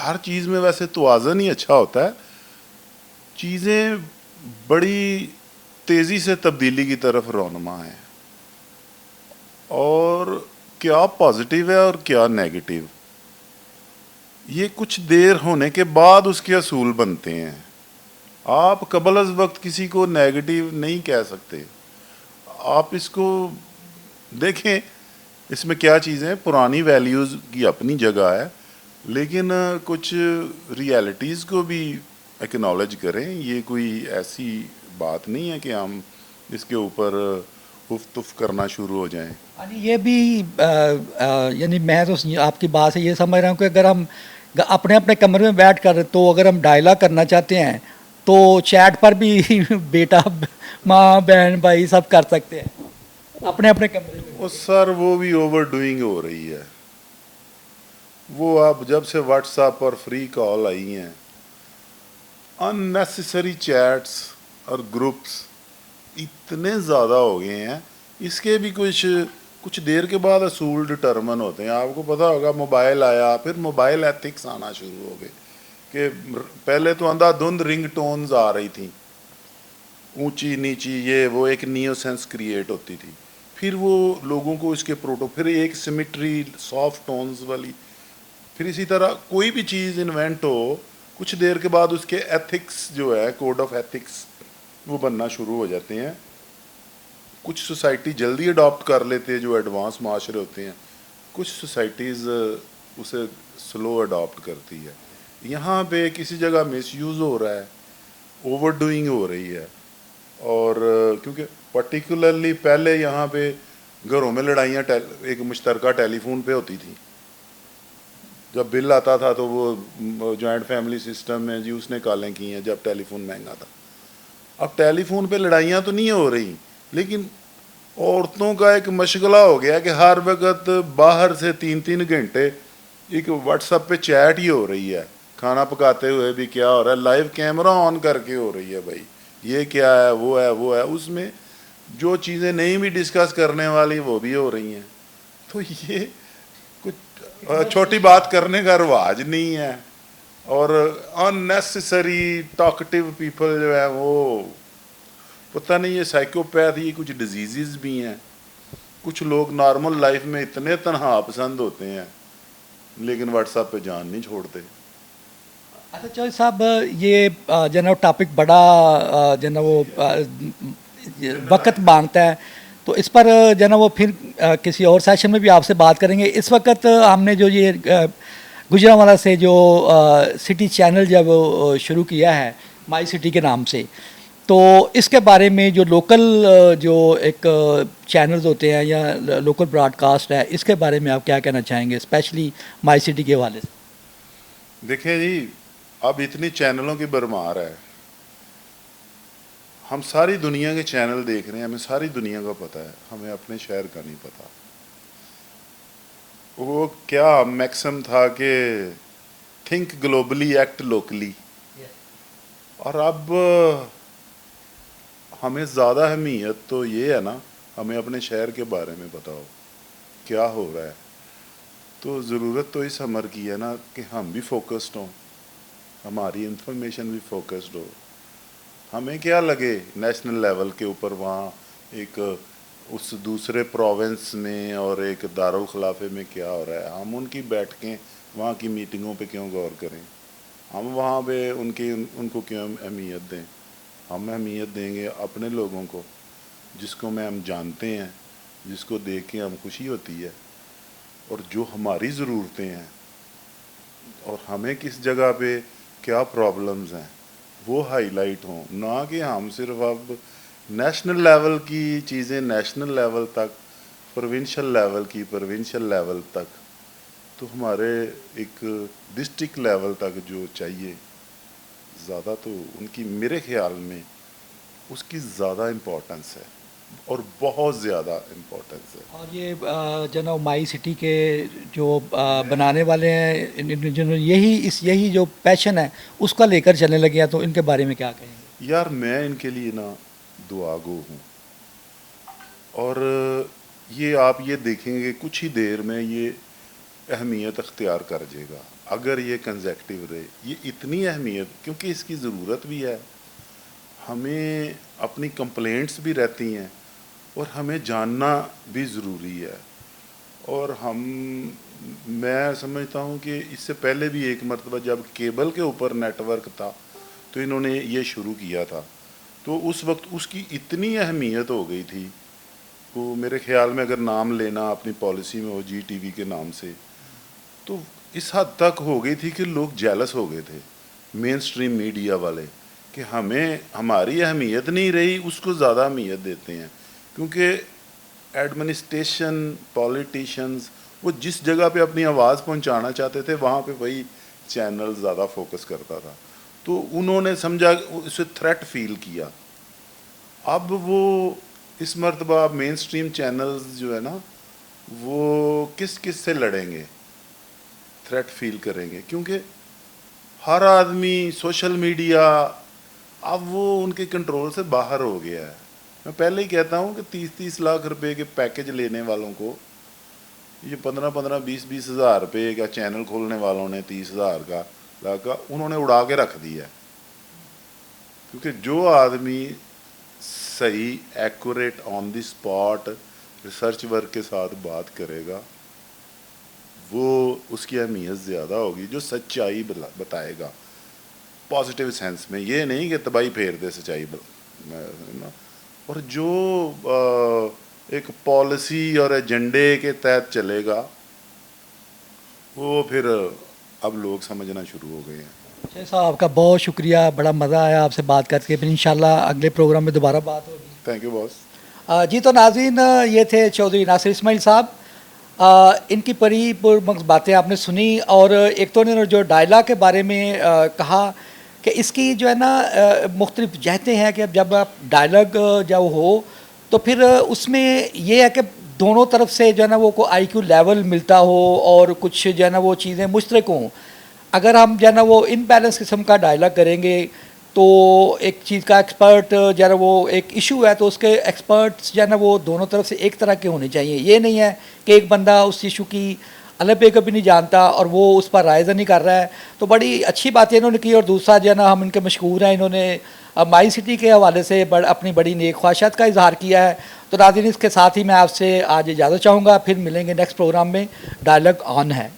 ہر چیز میں ویسے توازن ہی اچھا ہوتا ہے. چیزیں بڑی تیزی سے تبدیلی کی طرف رونما ہیں, اور کیا پازیٹیو ہے اور کیا نیگیٹو, یہ کچھ دیر ہونے کے بعد اس کے اصول بنتے ہیں. آپ قبل از وقت کسی کو نیگیٹو نہیں کہہ سکتے. آپ اس کو دیکھیں, اس میں کیا چیزیں ہیں. پرانی ویلیوز کی اپنی جگہ ہے, لیکن کچھ ریالٹیز کو بھی ایکنالج کریں. یہ کوئی ایسی بات نہیں ہے کہ ہم اس کے اوپر اف تف کرنا شروع ہو جائیں. یعنی یہ بھی یعنی میں تو آپ کی بات سے یہ سمجھ رہا ہوں کہ اگر ہم اپنے اپنے کمرے میں بیٹھ کر, تو اگر ہم ڈائلاگ کرنا چاہتے ہیں تو چیٹ پر بھی بیٹا ماں بہن بھائی سب کر سکتے ہیں اپنے اپنے کمرے میں. وہ سر وہ بھی اوور ڈوئنگ ہو رہی ہے. وہ اب جب سے واٹس ایپ اور فری کال آئی ہیں, ان نیسیسری چیٹس اور گروپس اتنے زیادہ ہو گئے ہیں. اس کے بھی کچھ دیر کے بعد اصول ڈٹرمن ہوتے ہیں. آپ کو پتا ہوگا موبائل آیا, پھر موبائل ایتھکس آنا شروع ہو گئے کہ پہلے تو اندھا دھند رنگ ٹونز آ رہی تھیں, اونچی نیچی, یہ وہ ایک نیو سینس کریٹ ہوتی تھی. پھر وہ لوگوں کو اس کے پھر ایک سیمیٹری سافٹ ٹونز والی. پھر اسی طرح کوئی بھی چیز انوینٹ ہو, کچھ دیر کے بعد اس کے ایتھکس جو ہے, کوڈ آف ایتھکس, وہ بننا شروع ہو جاتے ہیں. کچھ سوسائٹی جلدی اڈاپٹ کر لیتے ہیں جو ایڈوانس معاشرے ہوتے ہیں, کچھ سوسائٹیز اسے سلو اڈاپٹ کرتی ہے. یہاں پہ کسی جگہ مس یوز ہو رہا ہے, اوور ڈوئنگ ہو رہی ہے. اور کیونکہ پرٹیکولرلی پہلے یہاں پہ گھروں میں لڑائیاں ایک مشترکہ ٹیلی فون پہ ہوتی تھیں. جب بل آتا تھا تو وہ جوائنٹ فیملی سسٹم میں جی اس نے کالیں کی ہیں جب ٹیلی فون مہنگا تھا. اب ٹیلی فون پہ لڑائیاں تو نہیں ہو رہی, لیکن عورتوں کا ایک مشغلہ ہو گیا کہ ہر وقت باہر سے 3 گھنٹے ایک واٹس ایپ پہ چیٹ ہی ہو رہی ہے. کھانا پکاتے ہوئے بھی کیا ہو رہا ہے, لائیو کیمرہ آن کر کے ہو رہی ہے. بھائی یہ کیا ہے, وہ ہے, وہ ہے. اس میں جو چیزیں نہیں بھی ڈسکس کرنے والی وہ بھی ہو رہی ہیں. تو یہ کچھ چھوٹی بات کرنے کا رواج نہیں ہے. اور ان نیسیسری ٹاکٹیو پیپل جو ہے وہ پتہ نہیں, یہ سائیکوپیتھ, یہ کچھ ڈیزیزز بھی ہیں. کچھ لوگ نارمل لائف میں اتنے تنہا پسند ہوتے ہیں لیکن واٹس ایپ پہ جان نہیں چھوڑتے. اچھا چوہدری صاحب, یہ جو نا ٹاپک بڑا جو نا وہ وقت مانگتا ہے, تو اس پر جو نا وہ پھر کسی اور سیشن میں بھی آپ سے بات کریں گے. اس وقت ہم نے جو یہ گجرانوالہ سے جو سٹی چینل جب شروع کیا ہے مائی سٹی کے نام سے, تو اس کے بارے میں جو لوکل جو ایک چینلز ہوتے ہیں یا لوکل براڈ کاسٹ ہے, اس کے بارے میں آپ کیا کہنا چاہیں گے, اسپیشلی مائی سٹی کے حوالے سے؟ دیکھیں جی, اب اتنی چینلوں کی بھرمار ہے. ہم ساری دنیا کے چینل دیکھ رہے ہیں, ہمیں ساری دنیا کا پتہ ہے, ہمیں اپنے شہر کا نہیں پتہ. وہ کیا میکسم تھا کہ تھنک گلوبلی ایکٹ لوکلی, اور اب ہمیں زیادہ اہمیت تو یہ ہے نا, ہمیں اپنے شہر کے بارے میں بتاؤ کیا ہو رہا ہے. تو ضرورت تو اس امر کی ہے نا کہ ہم بھی فوکسڈ ہوں, ہماری انفارمیشن بھی فوکسڈ ہو. ہمیں کیا لگے نیشنل لیول کے اوپر وہاں ایک اس دوسرے پروونس میں اور ایک دارالخلافے میں کیا ہو رہا ہے, ہم ان کی بیٹھکیں وہاں کی میٹنگوں پہ کیوں غور کریں, ہم وہاں پہ ان کو کیوں اہمیت دیں. ہم اہمیت دیں گے اپنے لوگوں کو, جس کو میں ہم جانتے ہیں, جس کو دیکھ کے ہم خوشی ہوتی ہے, اور جو ہماری ضرورتیں ہیں, اور ہمیں کس جگہ پہ کیا پرابلمز ہیں وہ ہائی لائٹ ہوں. نہ کہ ہم صرف اب نیشنل لیول کی چیزیں نیشنل لیول تک, پروونشل لیول کی پروونشل لیول تک, تو ہمارے ایک ڈسٹرکٹ لیول تک جو چاہیے زیادہ, تو ان کی میرے خیال میں اس کی زیادہ امپورٹنس ہے, اور بہت زیادہ امپورٹنس ہے. اور یہ جو مائی سٹی کے جو بنانے والے ہیں, جنہوں یہی جو پیشن ہے اس کا لے کر چلنے لگے ہیں, تو ان کے بارے میں کیا کہیں گے؟ یار میں ان کے لیے نا دعا گو ہوں, اور یہ آپ یہ دیکھیں گے کچھ ہی دیر میں یہ اہمیت اختیار کر جائے گا. اگر یہ کنزیکٹیو رہے. یہ اتنی اہمیت کیونکہ اس کی ضرورت بھی ہے, ہمیں اپنی کمپلینٹس بھی رہتی ہیں اور ہمیں جاننا بھی ضروری ہے. اور میں سمجھتا ہوں کہ اس سے پہلے بھی ایک مرتبہ جب کیبل کے اوپر نیٹ ورک تھا تو انہوں نے یہ شروع کیا تھا, تو اس وقت اس کی اتنی اہمیت ہو گئی تھی. وہ میرے خیال میں اگر نام لینا اپنی پالیسی میں ہو جی ٹی وی کے نام سے, تو اس حد تک ہو گئی تھی کہ لوگ جیلس ہو گئے تھے مین سٹریم میڈیا والے کہ ہماری اہمیت نہیں رہی, اس کو زیادہ اہمیت دیتے ہیں. کیونکہ ایڈمنسٹریشن پولیٹیشنز وہ جس جگہ پہ اپنی آواز پہنچانا چاہتے تھے وہاں پہ وہی چینل زیادہ فوکس کرتا تھا. تو انہوں نے سمجھا اسے تھریٹ فیل کیا. اب وہ اس مرتبہ مین سٹریم چینلز جو ہے نا وہ کس سے لڑیں گے, تھریٹ فیل کریں گے, کیونکہ ہر آدمی سوشل میڈیا اب وہ ان کے کنٹرول سے باہر ہو گیا ہے. میں پہلے ہی کہتا ہوں کہ 30 لاکھ روپے کے پیکج لینے والوں کو یہ 20 ہزار روپے کا چینل کھولنے والوں نے 30,000 کا انہوں نے اڑا کے رکھ دیا ہے. کیونکہ جو آدمی صحیح ایکوریٹ آن دی اسپاٹ ریسرچ ورک کے ساتھ بات کرے گا وہ اس کی اہمیت زیادہ ہوگی. جو سچائی بتائے گا پازیٹیو سینس میں, یہ نہیں کہ تباہی پھیر دے سچائی اور جو ایک پالیسی اور ایجنڈے کے تحت چلے گا وہ پھر اب لوگ سمجھنا شروع ہو گئے ہیں. شیخ صاحب آپ کا بہت شکریہ, بڑا مزہ آیا آپ سے بات کر کے. پھر انشاءاللہ اگلے پروگرام میں دوبارہ بات ہوگی. تھینک یو باس. جی تو ناظرین, یہ تھے چودھری ناصر اسماعیل صاحب. ان کی پری پرمغز باتیں آپ نے سنی, اور ایک تو انہوں نے جو ڈائلاگ کے بارے میں کہا کہ اس کی جو ہے نا مختلف جہتیں ہیں کہ جب آپ ڈائلاگ جب ہو تو پھر اس میں یہ ہے کہ دونوں طرف سے جو ہے نا وہ کو آئی کیو لیول ملتا ہو اور کچھ جو ہے نا وہ چیزیں مشترک ہوں. اگر ہم جو ہے نا وہ ان بیلنس قسم کا ڈائلاگ کریں گے تو ایک چیز کا ایکسپرٹ جو ہے نا وہ ایک ایشو ہے تو اس کے ایکسپرٹس جو ہے نا وہ دونوں طرف سے ایک طرح کے ہونے چاہیے. یہ نہیں ہے کہ ایک بندہ اس ایشو کی الگ پہ کبھی نہیں جانتا اور وہ اس پر رائے نہیں کر رہا ہے. تو بڑی اچھی باتیں انہوں نے کی. اور دوسرا جو ہے نا ہم ان کے مشکور ہیں, انہوں نے مائی سٹی کے حوالے سے اپنی بڑی نیک خواہشات کا اظہار کیا ہے. تو ناظرین اس کے ساتھ ہی میں آپ سے آج اجازت چاہوں گا, پھر ملیں گے نیکسٹ پروگرام میں. ڈائلاگ آن ہے.